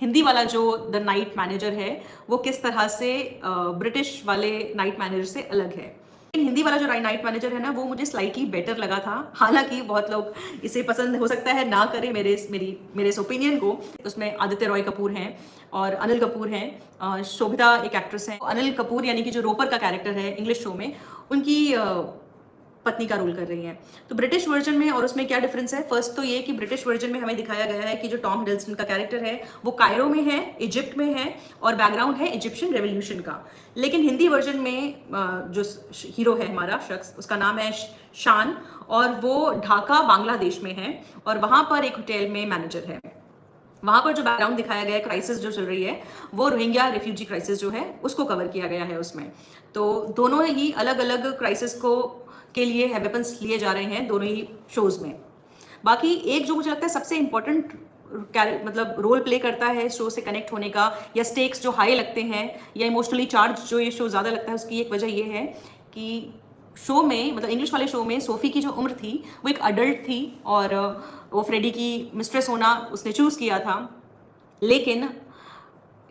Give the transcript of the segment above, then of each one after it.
हिंदी वाला जो the night manager है वो किस तरह से ब्रिटिश वाले नाइट मैनेजर से अलग है। लेकिन हिंदी वाला जो नाइट मैनेजर है ना वो मुझे स्लाइटली बेटर लगा था। हालांकि बहुत लोग इसे पसंद हो सकता है ना करें मेरे इस ओपिनियन को। उसमें आदित्य रॉय कपूर हैं और अनिल कपूर हैं, शोभिता एक एक्ट्रेस है। अनिल कपूर यानी कि जो रोपर का कैरेक्टर है इंग्लिश शो में, उनकी पत्नी का रोल कर रही हैं। तो ब्रिटिश वर्जन में और उसमें क्या डिफरेंस है? फर्स्ट तो ये कि ब्रिटिश वर्जन में हमें दिखाया गया है कि जो टॉम हिडलस्टन का कैरेक्टर है वो कायरो में है, इजिप्ट में है और बैकग्राउंड है इजिप्शियन रेवोल्यूशन का। लेकिन हिंदी वर्जन में जो हीरो है हमारा शख्स, उसका नाम है शान और वो ढाका बांग्लादेश में है और वहां पर एक होटल में मैनेजर है। वहां पर जो बैकग्राउंड दिखाया गया है, क्राइसिस जो चल रही है, वो रोहिंग्या रिफ्यूजी क्राइसिस जो है उसको कवर किया गया है उसमें। तो दोनों ही अलग अलग क्राइसिस को के लिए वेपन्स लिए जा रहे हैं दोनों ही शोज में। बाकी एक जो मुझे लगता है सबसे इंपॉर्टेंट मतलब रोल प्ले करता है शो से कनेक्ट होने का, या स्टेक्स जो हाई लगते हैं या इमोशनली चार्ज जो ये शो ज़्यादा लगता है, उसकी एक वजह ये है कि शो में, मतलब इंग्लिश वाले शो में, सोफ़ी की जो उम्र थी वो एक अडल्ट थी और वो फ्रेडी की मिस्ट्रेस होना उसने चूज़ किया था। लेकिन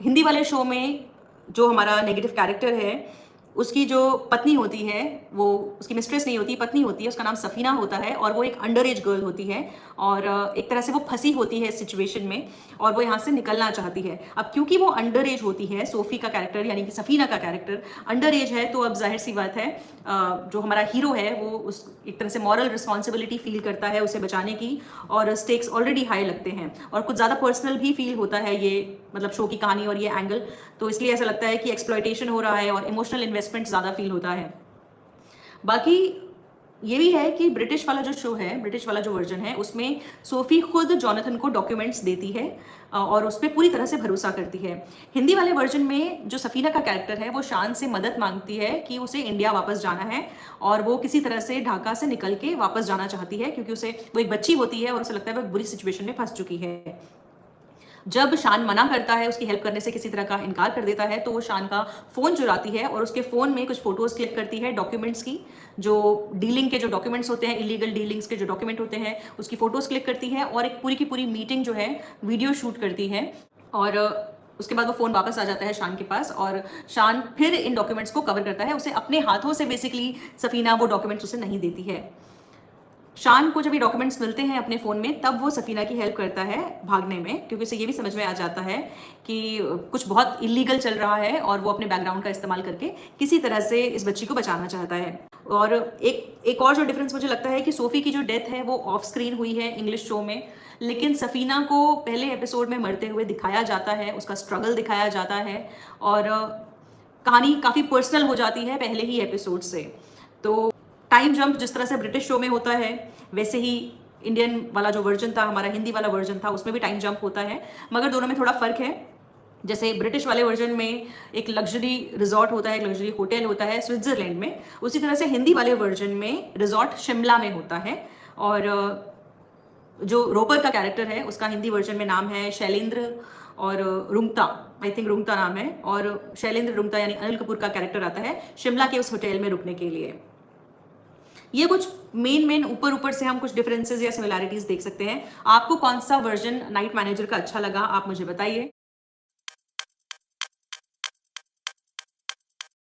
हिंदी वाले शो में जो हमारा नेगेटिव कैरेक्टर है उसकी जो पत्नी होती है, वो उसकी मिस्ट्रेस नहीं होती, पत्नी होती है, उसका नाम सफीना होता है और वो एक अंडर एज गर्ल होती है और एक तरह से वो फंसी होती है इस सिचुएशन में और वो यहाँ से निकलना चाहती है। अब क्योंकि वो अंडर एज होती है, सोफ़ी का कैरेक्टर यानी कि सफीना का कैरेक्टर अंडर एज है, तो अब जाहिर सी बात है जो हमारा हीरो है वो उस एक तरह से मॉरल रिस्पॉन्सिबिलिटी फील करता है उसे बचाने की, और स्टेक्स ऑलरेडी हाई लगते हैं और कुछ ज़्यादा पर्सनल भी फील होता है ये, मतलब शो की कहानी और ये एंगल। तो इसलिए ऐसा लगता है कि एक्सप्लॉयटेशन हो रहा है और इमोशनल इन्वेस्टमेंट ज़्यादा फील होता है। बाकी ये भी है कि ब्रिटिश वाला जो शो है, ब्रिटिश वाला जो वर्जन है, उसमें सोफ़ी खुद जॉनथन को डॉक्यूमेंट्स देती है और उस पर पूरी तरह से भरोसा करती है। हिंदी वाले वर्जन में जो सफीना का कैरेक्टर है वो शान से मदद मांगती है कि उसे इंडिया वापस जाना है और वो किसी तरह से ढाका से निकल के वापस जाना चाहती है, क्योंकि उसे वो एक बच्ची होती है और उसे लगता है वो बुरी सिचुएशन में फंस चुकी है। जब शान मना करता है, उसकी हेल्प करने से किसी तरह का इनकार कर देता है, तो वो शान का फ़ोन चुराती है और उसके फ़ोन में कुछ फ़ोटोज़ क्लिक करती है डॉक्यूमेंट्स की, जो डीलिंग के जो डॉक्यूमेंट्स होते हैं, इलीगल डीलिंग्स के जो डॉक्यूमेंट होते हैं, उसकी फ़ोटोज़ क्लिक करती है और एक पूरी की पूरी मीटिंग जो है वीडियो शूट करती है। और उसके बाद वो फ़ोन वापस आ जाता है शान के पास और शान फिर इन डॉक्यूमेंट्स को कवर करता है। उसे अपने हाथों से बेसिकली सफीना वो डॉक्यूमेंट्स उसे नहीं देती है। शान को जब ये डॉक्यूमेंट्स मिलते हैं अपने फ़ोन में, तब वो सफीना की हेल्प करता है भागने में, क्योंकि उसे ये भी समझ में आ जाता है कि कुछ बहुत इलीगल चल रहा है और वो अपने बैकग्राउंड का इस्तेमाल करके किसी तरह से इस बच्ची को बचाना चाहता है। और एक और जो डिफरेंस मुझे लगता है कि सोफ़ी की जो डेथ है वो ऑफ स्क्रीन हुई है इंग्लिश शो में, लेकिन सफीना को पहले एपिसोड में मरते हुए दिखाया जाता है, उसका स्ट्रगल दिखाया जाता है और कहानी काफ़ी पर्सनल हो जाती है पहले ही एपिसोड से। तो टाइम जंप जिस तरह से ब्रिटिश शो में होता है, वैसे ही इंडियन वाला जो वर्जन था, हमारा हिंदी वाला वर्जन था, उसमें भी टाइम जंप होता है, मगर दोनों में थोड़ा फ़र्क है। जैसे ब्रिटिश वाले वर्जन में एक लग्जरी रिजॉर्ट होता है, एक लग्जरी होटल होता है स्विट्ज़रलैंड में, उसी तरह से हिंदी वाले वर्जन में रिजॉर्ट शिमला में होता है। और जो रोपर का कैरेक्टर है उसका हिंदी वर्जन में नाम है शैलेंद्र और रुंगता, आई थिंक रुंगता नाम है, और शैलेंद्र रुंगता यानी अनिल कपूर का कैरेक्टर आता है शिमला के उस होटल में रुकने के लिए। ये कुछ मेन ऊपर ऊपर से हम कुछ डिफरेंसेस या सिमिलैरिटीज देख सकते हैं। आपको कौन सा वर्जन नाइट मैनेजर का अच्छा लगा, आप मुझे बताइए।